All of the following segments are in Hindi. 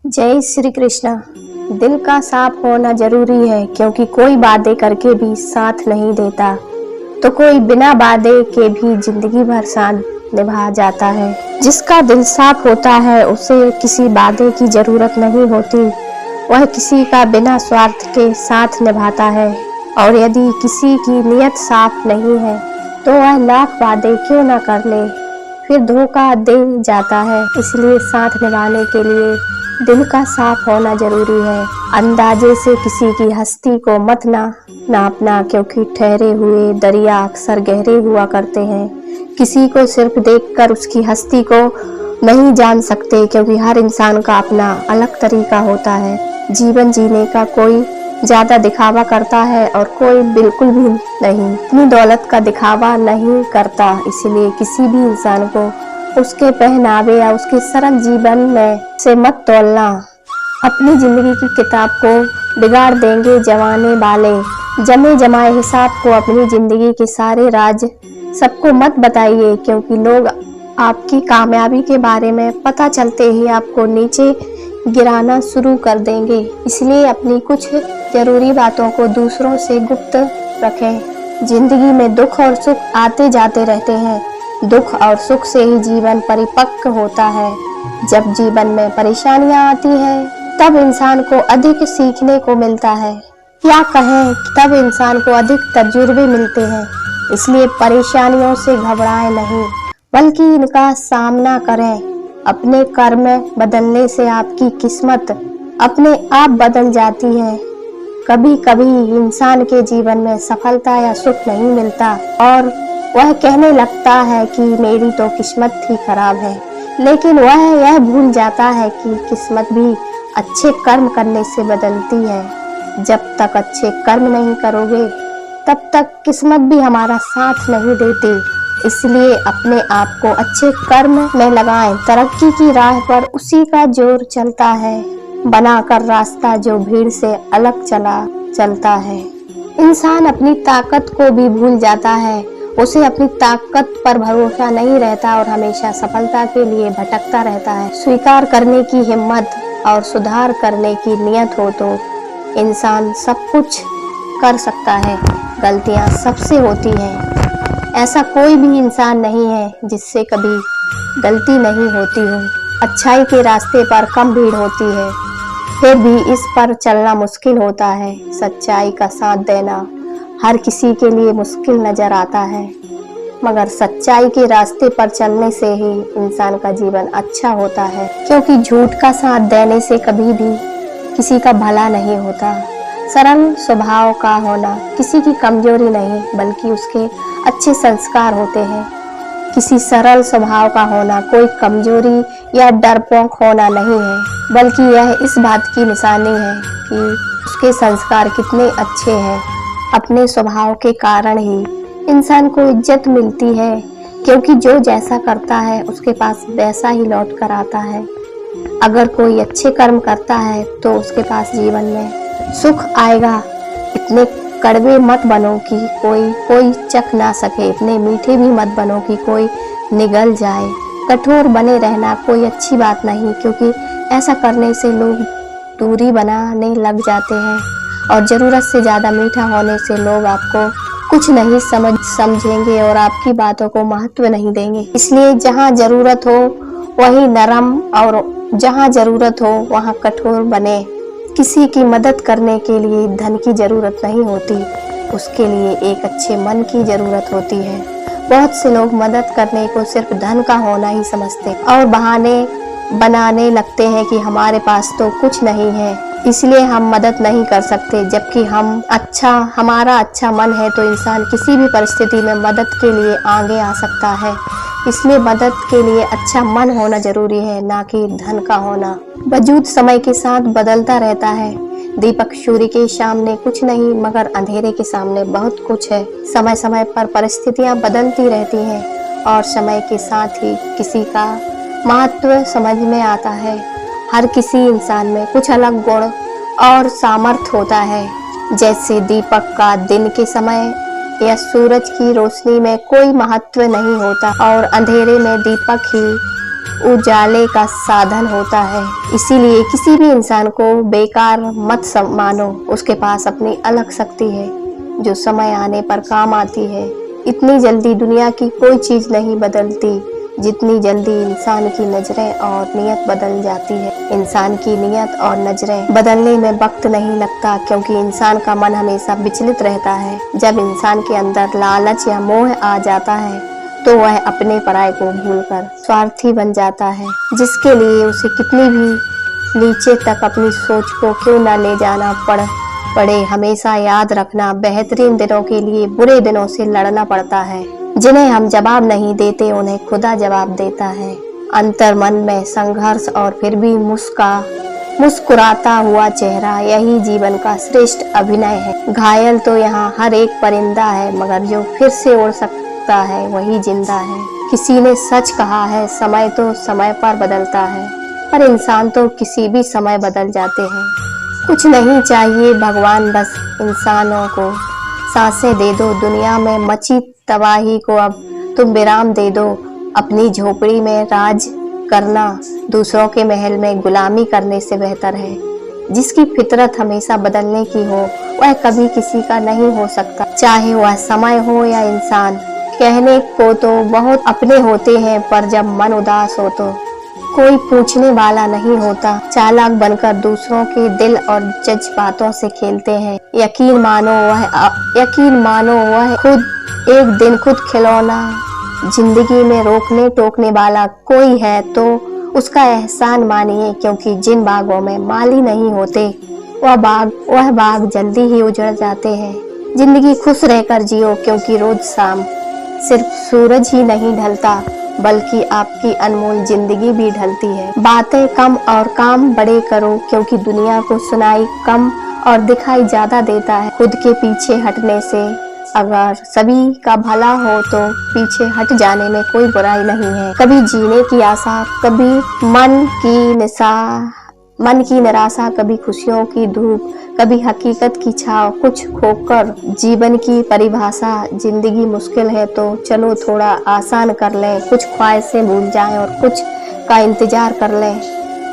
जय श्री कृष्णा। दिल का साफ होना जरूरी है, क्योंकि कोई वादे करके भी साथ नहीं देता तो कोई बिना वादे के भी जिंदगी भर साथ निभा जाता है। जिसका दिल साफ होता है उसे किसी वादे की जरूरत नहीं होती, वह किसी का बिना स्वार्थ के साथ निभाता है। और यदि किसी की नीयत साफ नहीं है तो वह लाख वादे क्यों न कर ले, फिर धोखा दे जाता है। इसलिए साथ निभाने के लिए दिल का साफ होना जरूरी है। अंदाजे से किसी की हस्ती को मत नापना, क्योंकि ठहरे हुए दरिया अक्सर गहरे हुआ करते हैं। किसी को सिर्फ देखकर उसकी हस्ती को नहीं जान सकते, क्योंकि हर इंसान का अपना अलग तरीका होता है जीवन जीने का। कोई ज्यादा दिखावा करता है और कोई बिल्कुल भी नहीं, अपनी दौलत का दिखावा नहीं करता। इसलिए किसी भी इंसान को उसके पहनावे या उसके सरल जीवन में से मत तोलना। अपनी जिंदगी की किताब को बिगाड़ देंगे जमाने वाले। जमे जमाए हिसाब को अपनी जिंदगी के सारे राज सबको मत बताइए, क्योंकि लोग आपकी कामयाबी के बारे में पता चलते ही आपको नीचे गिराना शुरू कर देंगे। इसलिए अपनी कुछ जरूरी बातों को दूसरों से गुप्त रखें। जिंदगी में दुख और सुख आते जाते रहते हैं। दुख और सुख से ही जीवन परिपक्व होता है। जब जीवन में परेशानियां आती हैं तब इंसान को अधिक सीखने को मिलता है, या कहें तब इंसान को अधिक तजुर्बे मिलते हैं। इसलिए परेशानियों से घबराएं नहीं, बल्कि इनका सामना करें। अपने कर्म बदलने से आपकी किस्मत अपने आप बदल जाती है। कभी कभी इंसान के जीवन में सफलता या सुख नहीं मिलता और वह कहने लगता है कि मेरी तो किस्मत ही खराब है, लेकिन वह यह भूल जाता है कि किस्मत भी अच्छे कर्म करने से बदलती है। जब तक अच्छे कर्म नहीं करोगे तब तक किस्मत भी हमारा साथ नहीं देती। इसलिए अपने आप को अच्छे कर्म में लगाएं। तरक्की की राह पर उसी का जोर चलता है, बनाकर रास्ता जो भीड़ से अलग चलता है। इंसान अपनी ताकत को भी भूल जाता है, उसे अपनी ताकत पर भरोसा नहीं रहता और हमेशा सफलता के लिए भटकता रहता है। स्वीकार करने की हिम्मत और सुधार करने की नियत हो तो इंसान सब कुछ कर सकता है। गलतियां सबसे होती हैं, ऐसा कोई भी इंसान नहीं है जिससे कभी गलती नहीं होती हो। अच्छाई के रास्ते पर कम भीड़ होती है, फिर भी इस पर चलना मुश्किल होता है। सच्चाई का साथ देना हर किसी के लिए मुश्किल नजर आता है, मगर सच्चाई के रास्ते पर चलने से ही इंसान का जीवन अच्छा होता है। क्योंकि झूठ का साथ देने से कभी भी किसी का भला नहीं होता। सरल स्वभाव का होना किसी की कमजोरी नहीं, बल्कि उसके अच्छे संस्कार होते हैं। किसी सरल स्वभाव का होना कोई कमजोरी या डरपोक होना नहीं है, बल्कि यह इस बात की निशानी है कि उसके संस्कार कितने अच्छे हैं। अपने स्वभाव के कारण ही इंसान को इज्जत मिलती है, क्योंकि जो जैसा करता है उसके पास वैसा ही लौट कर आता है। अगर कोई अच्छे कर्म करता है तो उसके पास जीवन में सुख आएगा। इतने कड़वे मत बनो कि कोई चख ना सके, इतने मीठे भी मत बनो कि कोई निगल जाए। कठोर बने रहना कोई अच्छी बात नहीं, क्योंकि ऐसा करने से लोग दूरी बनाने लग जाते हैं और जरूरत से ज्यादा मीठा होने से लोग आपको कुछ नहीं समझेंगे और आपकी बातों को महत्व नहीं देंगे। इसलिए जहाँ जरूरत हो वहीं नरम और जहाँ जरूरत हो वहाँ कठोर बने। किसी की मदद करने के लिए धन की जरूरत नहीं होती, उसके लिए एक अच्छे मन की जरूरत होती है। बहुत से लोग मदद करने को सिर्फ धन का होना ही समझते और बहाने बनाने लगते हैं कि हमारे पास तो कुछ नहीं है, इसलिए हम मदद नहीं कर सकते। जबकि हमारा अच्छा मन है तो इंसान किसी भी परिस्थिति में मदद के लिए आगे आ सकता है। इसलिए मदद के लिए अच्छा मन होना जरूरी है, ना कि धन का होना। वजूद समय के साथ बदलता रहता है। दीपक सूर्य के सामने कुछ नहीं, मगर अंधेरे के सामने बहुत कुछ है। समय समय पर परिस्थितियां बदलती रहती हैं और समय के साथ ही किसी का महत्व समझ में आता है। हर किसी इंसान में कुछ अलग गुण और सामर्थ्य होता है। जैसे दीपक का दिन के समय या सूरज की रोशनी में कोई महत्व नहीं होता और अंधेरे में दीपक ही उजाले का साधन होता है। इसीलिए किसी भी इंसान को बेकार मत मानो, उसके पास अपनी अलग शक्ति है जो समय आने पर काम आती है। इतनी जल्दी दुनिया की कोई चीज नहीं बदलती जितनी जल्दी इंसान की नजरें और नियत बदल जाती है। इंसान की नियत और नजरें बदलने में वक्त नहीं लगता, क्योंकि इंसान का मन हमेशा विचलित रहता है। जब इंसान के अंदर लालच या मोह आ जाता है तो वह अपने पराये को भूलकर स्वार्थी बन जाता है, जिसके लिए उसे कितनी भी नीचे तक अपनी सोच को क्यों न ले जाना पड़े। हमेशा याद रखना, बेहतरीन दिनों के लिए बुरे दिनों से लड़ना पड़ता है। जिन्हें हम जवाब नहीं देते उन्हें खुदा जवाब देता है। अंतर मन में संघर्ष और फिर भी मुस्कुराता हुआ चेहरा, यही जीवन का श्रेष्ठ अभिनय है। घायल तो यहाँ हर एक परिंदा है, मगर जो फिर से उड़ सकता है वही जिंदा है। किसी ने सच कहा है, समय तो समय पर बदलता है, पर इंसान तो किसी भी समय बदल जाते हैं। कुछ नहीं चाहिए भगवान, बस इंसानों को सांसें दे दो। दुनिया में मची तबाही को अब तुम विराम दे दो। अपनी झोपड़ी में राज करना दूसरों के महल में गुलामी करने से बेहतर है। जिसकी फितरत हमेशा बदलने की हो वह कभी किसी का नहीं हो सकता, चाहे वह समय हो या इंसान। कहने को तो बहुत अपने होते हैं, पर जब मन उदास हो तो कोई पूछने वाला नहीं होता। चालाक बनकर दूसरों के दिल और जज्बातों से खेलते हैं। यकीन मानो वह खुद एक दिन खुद खिलौना। जिंदगी में रोकने टोकने वाला कोई है तो उसका एहसान मानिए, क्योंकि जिन बागों में माली नहीं होते वह बाग जल्दी ही उजड़ जाते हैं। जिंदगी खुश रहकर जियो, क्योंकि रोज शाम सिर्फ सूरज ही नहीं ढलता बल्कि आपकी अनमोल जिंदगी भी ढलती है। बातें कम और काम बड़े करो, क्योंकि दुनिया को सुनाई कम और दिखाई ज्यादा देता है। खुद के पीछे हटने से अगर सभी का भला हो तो पीछे हट जाने में कोई बुराई नहीं है। कभी जीने की आशा, कभी मन की निराशा, कभी खुशियों की धूप, कभी हकीकत की छाव, कुछ खोकर जीवन की परिभाषा। जिंदगी मुश्किल है तो चलो थोड़ा आसान कर लें, कुछ ख्वाहिशें भूल जाएं और कुछ का इंतजार कर लें।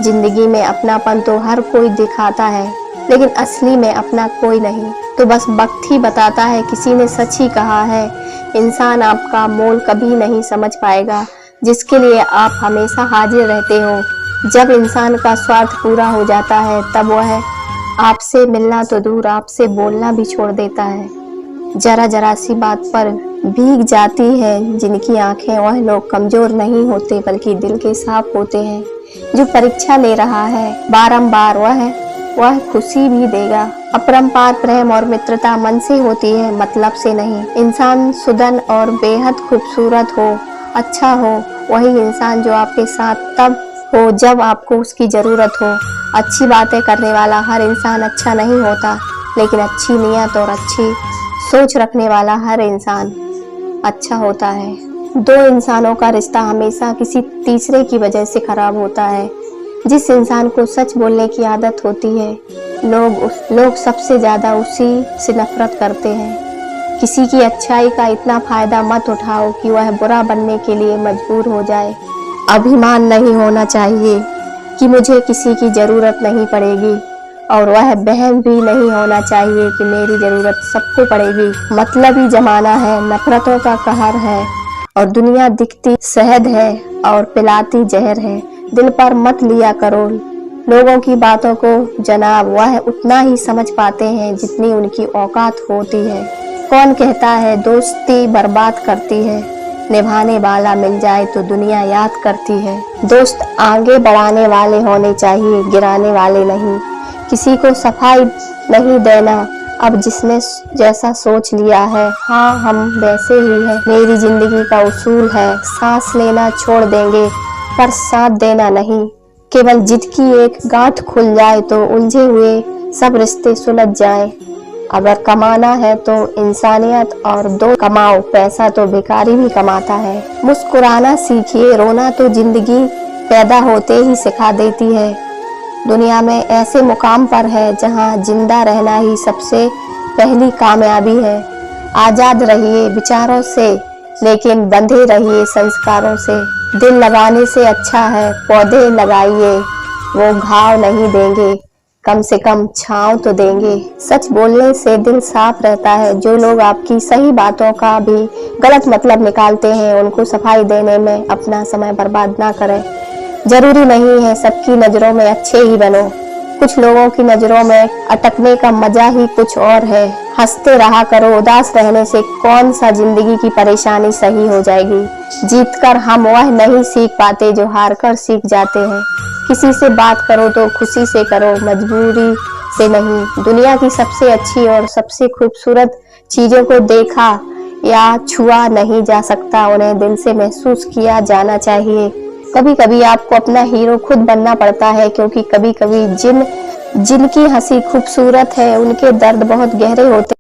जिंदगी में अपनापन तो हर कोई दिखाता है, लेकिन असली में अपना कोई नहीं, तो बस वक्त ही बताता है। किसी ने सच ही कहा है, इंसान आपका मोल कभी नहीं समझ पाएगा जिसके लिए आप हमेशा हाजिर रहते हो। जब इंसान का स्वार्थ पूरा हो जाता है तब वह आपसे मिलना तो दूर, आपसे बोलना भी छोड़ देता है। जरा जरा सी बात पर भीग जाती है जिनकी आंखें, वह लोग कमजोर नहीं होते बल्कि दिल के साफ होते हैं। जो परीक्षा ले रहा है बारंबार वह खुशी भी देगा। अपरंपार प्रेम और मित्रता मन से होती है, मतलब से नहीं। इंसान सुदन और बेहद खूबसूरत हो, अच्छा हो, वही इंसान जो आपके साथ तब हो जब आपको उसकी जरूरत हो। अच्छी बातें करने वाला हर इंसान अच्छा नहीं होता, लेकिन अच्छी नीयत और अच्छी सोच रखने वाला हर इंसान अच्छा होता है। दो इंसानों का रिश्ता हमेशा किसी तीसरे की वजह से खराब होता है। जिस इंसान को सच बोलने की आदत होती है, लोग सबसे ज्यादा उसी से नफरत करते हैं। किसी की अच्छाई का इतना फायदा मत उठाओ कि वह बुरा बनने के लिए मजबूर हो जाए। अभिमान नहीं होना चाहिए कि मुझे किसी की जरूरत नहीं पड़ेगी, और वह बहम भी नहीं होना चाहिए कि मेरी जरूरत सबको पड़ेगी। मतलबी जमाना है, नफरतों का कहर है, और दुनिया दिखती शहद है और पिलाती जहर है। दिल पर मत लिया करो लोगों की बातों को जनाब, वह उतना ही समझ पाते हैं जितनी उनकी औकात होती है। कौन कहता है दोस्ती बर्बाद करती है, निभाने वाला मिल जाए तो दुनिया याद करती है। दोस्त आगे बढ़ाने वाले होने चाहिए, गिराने वाले नहीं। किसी को सफाई नहीं देना, अब जिसने जैसा सोच लिया है, हाँ हम वैसे ही हैं। मेरी जिंदगी का उसूल है, सांस लेना छोड़ देंगे पर साथ देना नहीं। केवल जिद की एक गांठ खुल जाए तो उलझे हुए सब रिश्ते सुलझ जाएं। अगर कमाना है तो इंसानियत और दो कमाओ, पैसा तो भिखारी भी कमाता है। मुस्कुराना सीखिए, रोना तो जिंदगी पैदा होते ही सिखा देती है। दुनिया में ऐसे मुकाम पर है जहां जिंदा रहना ही सबसे पहली कामयाबी है। आजाद रहिए विचारों से, लेकिन बंधे रहिए संस्कारों से। दिल लगाने से अच्छा है पौधे लगाइए, वो घाव नहीं देंगे, कम से कम छांव तो देंगे। सच बोलने से दिल साफ रहता है। जो लोग आपकी सही बातों का भी गलत मतलब निकालते हैं, उनको सफाई देने में अपना समय बर्बाद ना करें। जरूरी नहीं है सबकी नजरों में अच्छे ही बनो, कुछ लोगों की नजरों में अटकने का मजा ही कुछ और है। हंसते रहा करो, उदास रहने से कौन सा जिंदगी की परेशानी सही हो जाएगी। जीतकर हम वह नहीं सीख पाते जो हार कर सीख जाते हैं। किसी से बात करो तो खुशी से करो, मजबूरी से नहीं। दुनिया की सबसे अच्छी और सबसे खूबसूरत चीजों को देखा या छुआ नहीं जा सकता, उन्हें दिल से महसूस किया जाना चाहिए। कभी कभी आपको अपना हीरो खुद बनना पड़ता है, क्योंकि कभी कभी जिनकी हंसी खूबसूरत है उनके दर्द बहुत गहरे होते